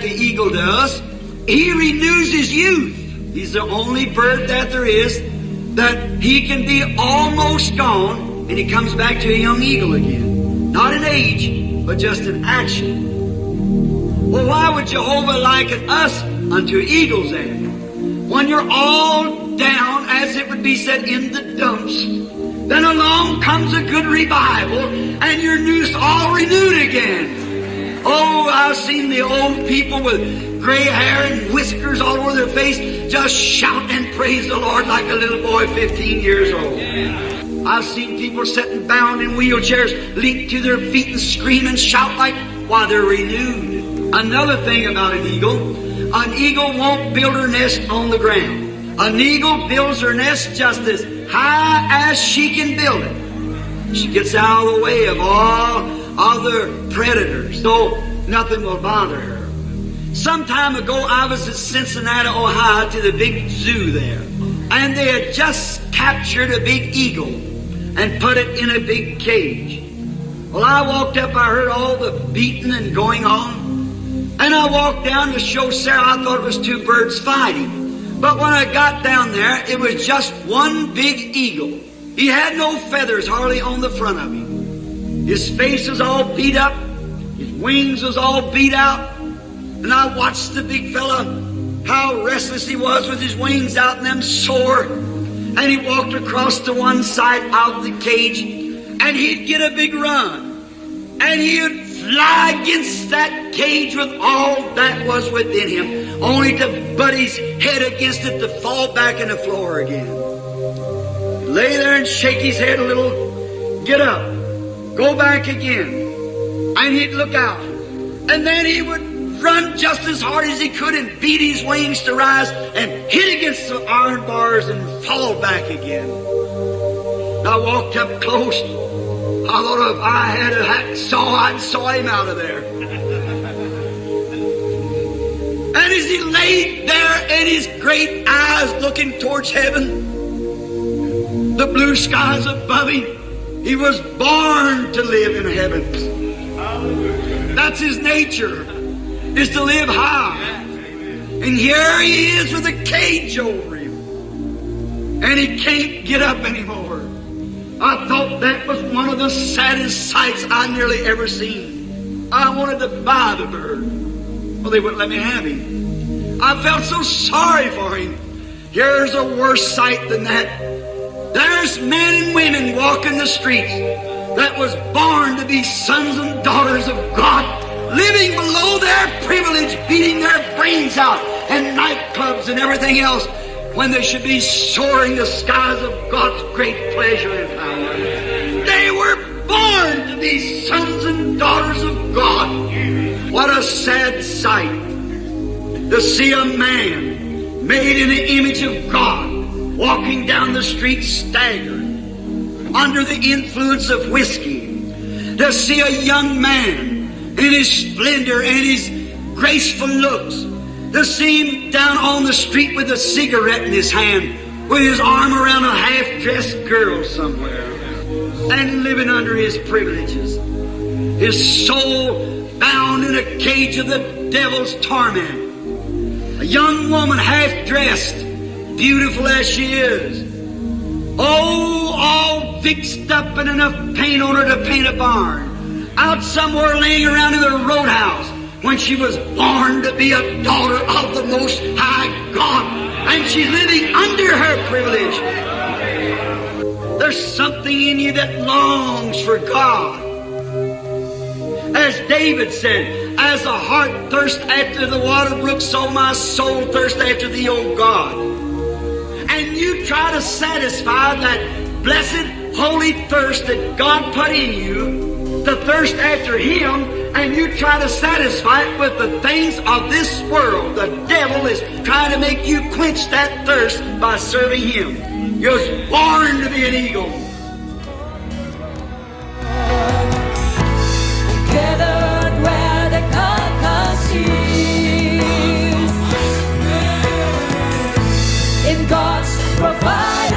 the eagle does. He renews his youth. He's the only bird that there is that he can be almost gone and he comes back to a young eagle again. Not in age, but just in action. Well, why would Jehovah liken us unto eagles then? When you're all down, as it would be said, in the dumps, then along comes a good revival and your youth all renewed again. Oh, I've seen the old people with gray hair and whiskers all over their face just shout and praise the Lord like a little boy 15 years old. I've seen people sitting bound in wheelchairs leap to their feet and scream and shout like while they're renewed. Another thing about an eagle won't build her nest on the ground. An eagle builds her nest just as high as she can build it. She gets out of the way of all other predators, so nothing will bother her. Some time ago, I was at Cincinnati, Ohio, to the big zoo there, and they had just captured a big eagle and put it in a big cage. Well, I walked up, I heard all the beating and going on, and I walked down to show Sarah. I thought it was two birds fighting, but when I got down there, it was just one big eagle. He had no feathers hardly on the front of him. His face was all beat up, his wings was all beat out. And I watched the big fella, how restless he was with his wings out and them sore. And he walked across to one side out of the cage, and he'd get a big run. And he'd fly against that cage with all that was within him, only to butt his head against it to fall back in the floor again. He'd lay there and shake his head a little, get up, go back again. And he'd look out. And then he would run just as hard as he could and beat his wings to rise and hit against the iron bars and fall back again. I walked up close. I thought if I had a hacksaw, I'd saw him out of there. And as he laid there and his great eyes looking towards heaven, the blue skies above him, he was born to live in the heavens. That's his nature, is to live high. And here he is with a cage over him, and he can't get up anymore. I thought that was one of the saddest sights I nearly ever seen. I wanted to buy the bird. Well, they wouldn't let me have him. I felt so sorry for him. Here's a worse sight than that. There's men and women walking the streets that was born to be sons and daughters of God, living below their privilege, beating their brains out in nightclubs and everything else, when they should be soaring the skies of God's great pleasure and power. They were born to be sons and daughters of God. What a sad sight to see a man made in the image of God walking down the street staggering under the influence of whiskey. To see a young man in his splendor and his graceful looks, to see him down on the street with a cigarette in his hand, with his arm around a half-dressed girl somewhere, and living under his privileges, his soul bound in a cage of the devil's torment. A young woman half-dressed, beautiful as she is, oh, all fixed up and enough paint on her to paint a barn, out somewhere laying around in the roadhouse, when she was born to be a daughter of the Most High God, and she's living under her privilege. There's something in you that longs for God. As David said, as the heart thirsts after the water brook, so my soul thirsts after thee, O God. And you try to satisfy that blessed, holy thirst that God put in you, the thirst after Him, and you try to satisfy it with the things of this world. The devil is trying to make you quench that thirst by serving him. You're born to be an eagle.